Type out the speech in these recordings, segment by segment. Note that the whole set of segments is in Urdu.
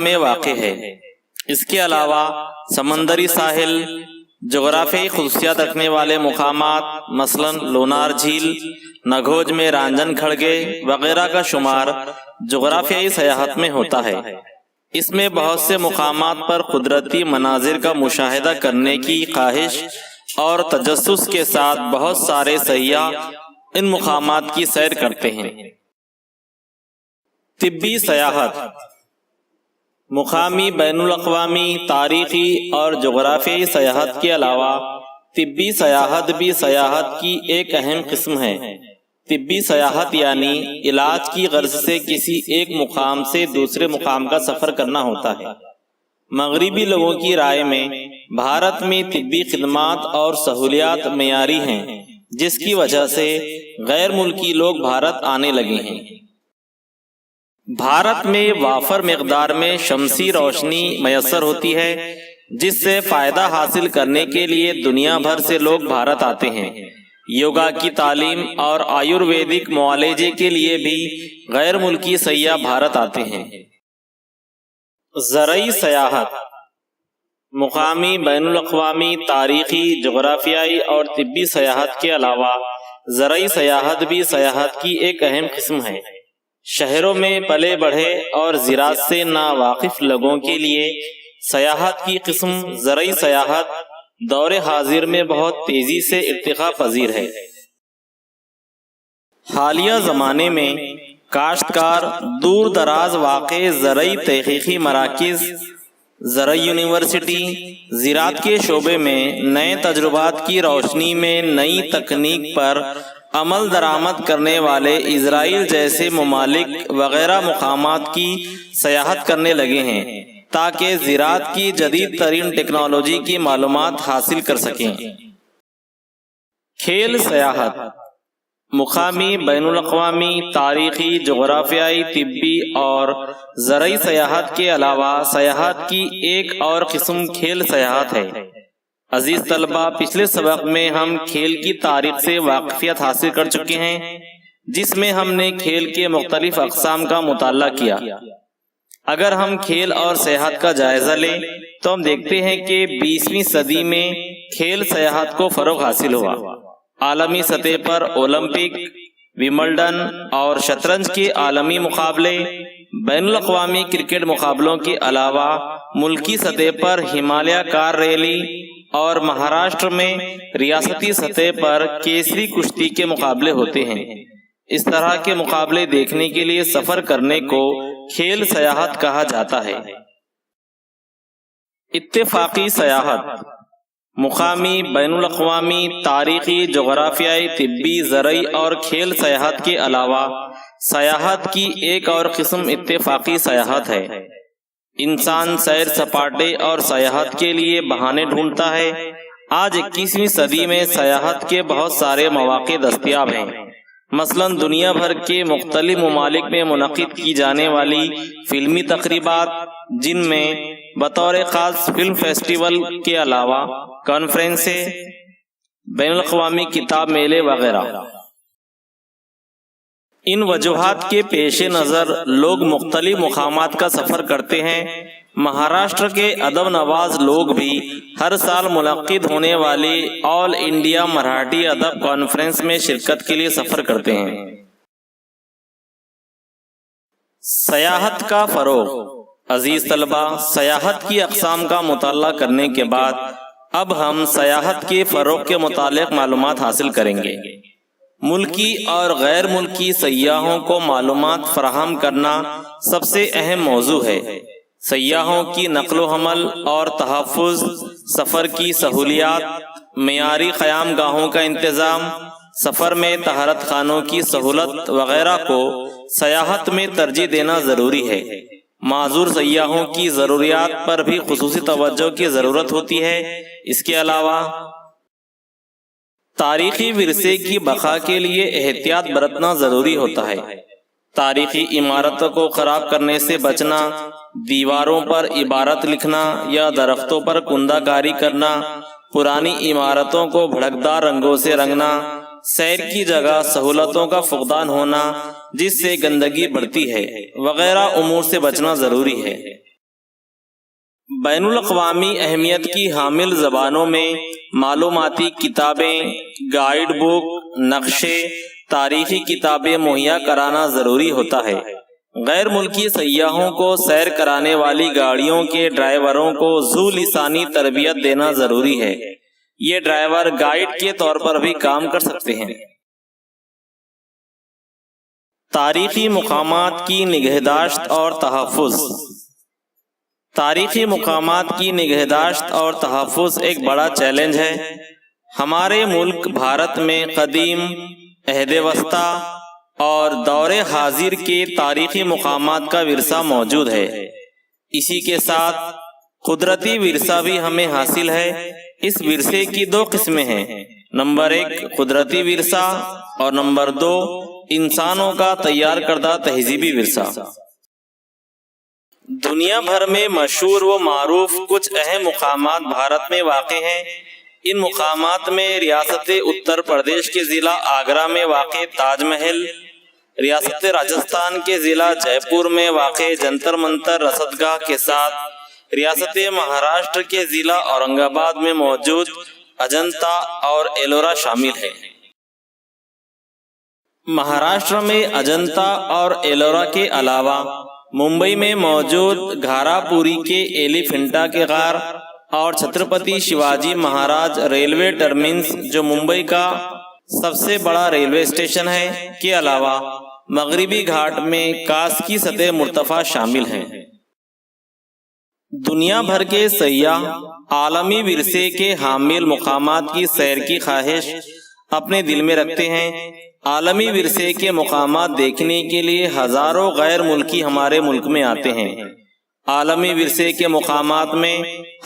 میں واقع ہے۔ اس کے علاوہ سمندری ساحل، جغرافیائی خصوصیات رکھنے والے مقامات مثلاً لونار جھیل، نگھوج میں رانجن کھڑگے وغیرہ کا شمار جغرافیائی سیاحت میں ہوتا ہے۔ اس میں بہت سے مقامات پر قدرتی مناظر کا مشاہدہ کرنے کی خواہش اور تجسس کے ساتھ بہت سارے سیاح ان مقامات کی سیر کرتے ہیں۔ طبی سیاحت مقامی، بین الاقوامی، تاریخی اور جغرافیائی سیاحت کے علاوہ طبی سیاحت بھی سیاحت کی ایک اہم قسم ہے۔ طبی سیاحت یعنی علاج کی غرض سے کسی ایک مقام سے دوسرے مقام کا سفر کرنا ہوتا ہے۔ مغربی لوگوں کی رائے میں بھارت میں طبی خدمات اور سہولیات معیاری ہیں، جس کی وجہ سے غیر ملکی لوگ بھارت آنے لگے ہیں۔ بھارت میں وافر مقدار میں شمسی روشنی میسر ہوتی ہے، جس سے فائدہ حاصل کرنے کے لیے دنیا بھر سے لوگ بھارت آتے ہیں۔ یوگا کی تعلیم اور آیورویدک معالجے کے لیے بھی غیر ملکی سیاح بھارت آتے ہیں۔ زرعی سیاحت مقامی، بین الاقوامی، تاریخی، جغرافیائی اور طبی سیاحت کے علاوہ زرعی سیاحت بھی سیاحت کی ایک اہم قسم ہے۔ شہروں میں پلے بڑھے اور زراعت سے ناواقف لوگوں کے لیے سیاحت کی قسم زرعی سیاحت دور حاضر میں بہت تیزی سے ارتقاء پذیر ہے۔ حالیہ زمانے میں کاشتکار دور دراز واقع زرعی تحقیقی مراکز، زرعی یونیورسٹی، زراعت کے شعبے میں نئے تجربات کی روشنی میں نئی تکنیک پر عمل درآمد کرنے والے اسرائیل جیسے ممالک وغیرہ مقامات کی سیاحت کرنے لگے ہیں تاکہ زراعت کی جدید ترین ٹیکنالوجی کی معلومات حاصل کر سکیں۔ کھیل سیاحت مقامی، بین الاقوامی، تاریخی، جغرافیائی، طبی اور زرعی سیاحت کے علاوہ سیاحت کی ایک اور قسم کھیل سیاحت ہے۔ عزیز طلبہ، پچھلے سبق میں ہم کھیل کی تاریخ سے واقفیت حاصل کر چکے ہیں، جس میں ہم نے کھیل کے مختلف اقسام کا مطالعہ کیا۔ اگر ہم کھیل اور سیاحت کا جائزہ لیں تو ہم دیکھتے ہیں کہ 20ویں صدی میں کھیل سیاحت کو فروغ حاصل ہوا۔ عالمی سطح پر اولمپک، ومبلڈن اور شطرنج کے عالمی مقابلے، بین الاقوامی کرکٹ مقابلوں کے علاوہ ملکی سطح پر ہمالیہ کار ریلی اور مہاراشٹر میں ریاستی سطح پر کیسری کشتی کے مقابلے ہوتے ہیں۔ اس طرح کے مقابلے دیکھنے کے لیے سفر کرنے کو کھیل سیاحت کہا جاتا ہے۔ اتفاقی سیاحت مقامی، بین الاقوامی، تاریخی، جغرافیائی، طبی، زرعی اور کھیل سیاحت کے علاوہ سیاحت کی ایک اور قسم اتفاقی سیاحت ہے۔ انسان سیر سپاٹے اور سیاحت کے لیے بہانے ڈھونڈتا ہے۔ آج 21ویں صدی میں سیاحت کے بہت سارے مواقع دستیاب ہیں۔ مثلاً دنیا بھر کے مختلف ممالک میں منعقد کی جانے والی فلمی تقریبات، جن میں بطور خاص فلم فیسٹیول کے علاوہ کانفرنسیں، بین الاقوامی کتاب میلے وغیرہ۔ ان وجوہات کے پیش نظر لوگ مختلف مقامات کا سفر کرتے ہیں۔ مہاراشٹر کے ادب نواز لوگ بھی ہر سال منعقد ہونے والی آل انڈیا مراٹھی ادب کانفرنس میں شرکت کے لیے سفر کرتے ہیں۔ سیاحت کا فروغ۔ عزیز طلبہ، سیاحت کی اقسام کا مطالعہ کرنے کے بعد اب ہم سیاحت کے فروغ کے متعلق معلومات حاصل کریں گے۔ ملکی اور غیر ملکی سیاحوں کو معلومات فراہم کرنا سب سے اہم موضوع ہے۔ سیاحوں کی نقل و حمل اور تحفظ، سفر کی سہولیات، معیاری قیام گاہوں کا انتظام، سفر میں طہارت خانوں کی سہولت وغیرہ کو سیاحت میں ترجیح دینا ضروری ہے۔ معذور سیاحوں کی ضروریات پر بھی خصوصی توجہ کی ضرورت ہوتی ہے۔ اس کے علاوہ تاریخی ورثے کی بقا کے لیے احتیاط برتنا ضروری ہوتا ہے۔ تاریخی عمارتوں کو خراب کرنے سے بچنا، دیواروں پر عبارت لکھنا یا درختوں پر کندہ کاری کرنا، پرانی عمارتوں کو بھڑکدار رنگوں سے رنگنا، سیر کی جگہ سہولتوں کا فقدان ہونا جس سے گندگی بڑھتی ہے وغیرہ امور سے بچنا ضروری ہے۔ بین الاقوامی اہمیت کی حامل زبانوں میں معلوماتی کتابیں، گائیڈ بک، نقشے، تاریخی کتابیں مہیا کرانا ضروری ہوتا ہے۔ غیر ملکی سیاحوں کو سیر کرانے والی گاڑیوں کے ڈرائیوروں کو ذو لسانی تربیت دینا ضروری ہے۔ یہ ڈرائیور گائیڈ کے طور پر بھی کام کر سکتے ہیں۔ تاریخی مقامات کی نگہداشت اور تحفظ۔ تاریخی مقامات کی نگہداشت اور تحفظ ایک بڑا چیلنج ہے۔ ہمارے ملک بھارت میں قدیم، عہد وسطیٰ اور دور حاضر کے تاریخی مقامات کا ورثہ موجود ہے۔ اسی کے ساتھ قدرتی ورثہ بھی ہمیں حاصل ہے۔ اس ورثے کی دو قسمیں ہیں، نمبر 1 قدرتی ورثہ اور نمبر 2 انسانوں کا تیار کردہ تہذیبی ورثہ۔ دنیا بھر میں مشہور و معروف کچھ اہم مقامات بھارت میں واقع ہیں۔ ان مقامات میں ریاست اتر پردیش کے ضلع آگرہ میں واقع تاج محل، ریاست راجستھان کے ضلع جے پور میں واقع جنتر منتر رصد گاہ کے ساتھ ریاست مہاراشٹر کے ضلع اورنگ آباد میں موجود اجنتا اور ایلورا شامل ہے۔ مہاراشٹر میں اجنتا اور ایلورا کے علاوہ ممبئی میں موجود گھارا پوری کے ایلیفنٹا کے غار اور چھترپتی شیواجی مہاراج ریلوے ٹرمینس جو ممبئی کا سب سے بڑا ریلوے اسٹیشن ہے کے علاوہ مغربی گھاٹ میں کاس کی سطح مرتفع شامل ہیں۔ دنیا بھر کے سیاح عالمی ورثے کے حامل مقامات کی سیر کی خواہش اپنے دل میں رکھتے ہیں۔ عالمی ورثے کے مقامات دیکھنے کے لیے ہزاروں غیر ملکی ہمارے ملک میں آتے ہیں۔ عالمی ورثے کے مقامات میں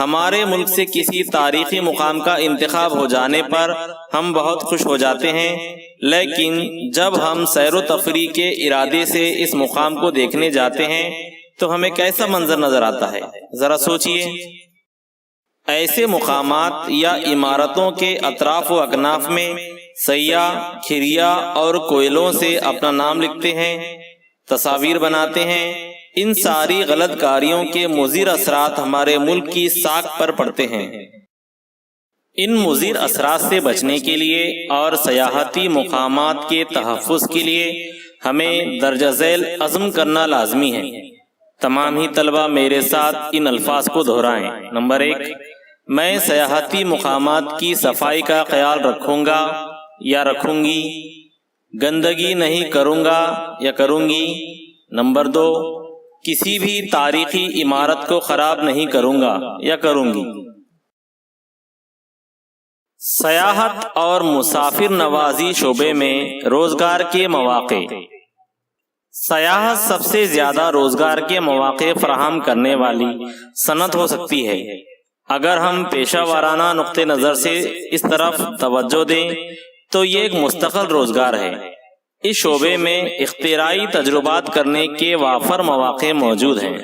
ہمارے ملک سے کسی تاریخی مقام کا انتخاب ہو جانے پر ہم بہت خوش ہو جاتے ہیں، لیکن جب ہم سیر و تفریح کے ارادے سے اس مقام کو دیکھنے جاتے ہیں تو ہمیں کیسا منظر نظر آتا ہے، ذرا سوچئے۔ ایسے مقامات یا عمارتوں کے اطراف و اکناف میں سیاح کھریا اور کوئلوں سے اپنا نام لکھتے ہیں، تصاویر بناتے ہیں۔ ان ساری غلط کاریوں کے مضر اثرات ہمارے ملک کی ساکھ پر پڑتے ہیں۔ ان مضر اثرات سے بچنے کے لیے اور سیاحتی مقامات کے تحفظ کے لیے ہمیں درجہ ذیل عزم کرنا لازمی ہے۔ تمام ہی طلبہ میرے ساتھ ان الفاظ کو دہرائیں۔ نمبر 1، میں سیاحتی مقامات کی صفائی کا خیال رکھوں گا یا رکھوں گی، گندگی نہیں کروں گا یا کروں گی۔ نمبر 2، کسی بھی تاریخی عمارت کو خراب نہیں کروں گا یا کروں گی۔ سیاحت اور مسافر نوازی شعبے میں روزگار کے مواقع۔ سیاحت سب سے زیادہ روزگار کے مواقع فراہم کرنے والی صنعت ہو سکتی ہے۔ اگر ہم پیشہ ورانہ نقطہ نظر سے اس طرف توجہ دیں تو یہ ایک مستقل روزگار ہے۔ اس شعبے میں اختراعی تجربات کرنے کے وافر مواقع موجود ہیں۔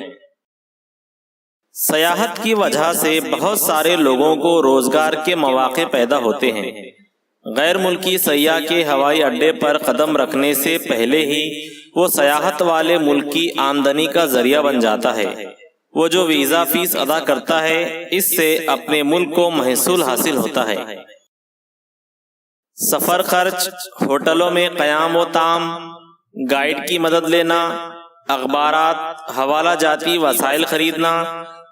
سیاحت کی وجہ سے بہت سارے لوگوں کو روزگار کے مواقع پیدا ہوتے ہیں۔ غیر ملکی سیاح کے ہوائی اڈے پر قدم رکھنے سے پہلے ہی وہ سیاحت والے ملک کی آمدنی کا ذریعہ بن جاتا ہے۔ وہ جو ویزا فیس ادا کرتا ہے اس سے اپنے ملک کو محصول حاصل ہوتا ہے۔ سفر خرچ، ہوٹلوں میں قیام و طعام، گائیڈ کی مدد لینا، اخبارات، حوالہ جاتی وسائل خریدنا،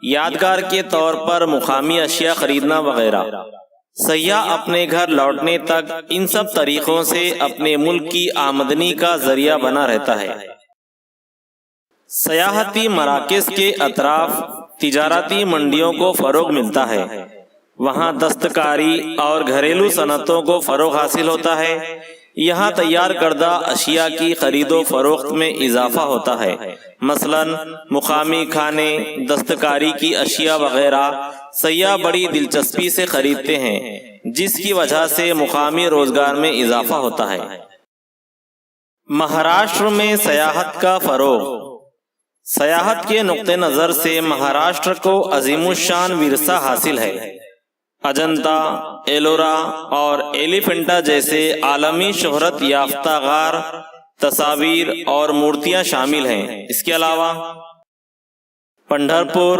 یادگار کے طور پر مقامی اشیاء خریدنا وغیرہ۔ سیاح اپنے گھر لوٹنے تک ان سب طریقوں سے اپنے ملک کی آمدنی کا ذریعہ بنا رہتا ہے۔ سیاحتی مراکز کے اطراف تجارتی منڈیوں کو فروغ ملتا ہے۔ وہاں دستکاری اور گھریلو صنعتوں کو فروغ حاصل ہوتا ہے۔ یہاں تیار کردہ اشیاء کی خرید و فروخت میں اضافہ ہوتا ہے، مثلا مقامی کھانے، دستکاری کی اشیاء وغیرہ سیاح بڑی دلچسپی سے خریدتے ہیں، جس کی وجہ سے مقامی روزگار میں اضافہ ہوتا ہے۔ مہاراشٹر میں سیاحت کا فروغ۔ سیاحت کے نقطہ نظر سے مہاراشٹر کو عظیم الشان ورثہ حاصل ہے۔ اجنتا، ایلورا اور ایلیفنٹا جیسے عالمی شہرت یافتہ غار، تصاویر اور مورتیاں شامل ہیں۔ اس کے علاوہ پنڈھرپور،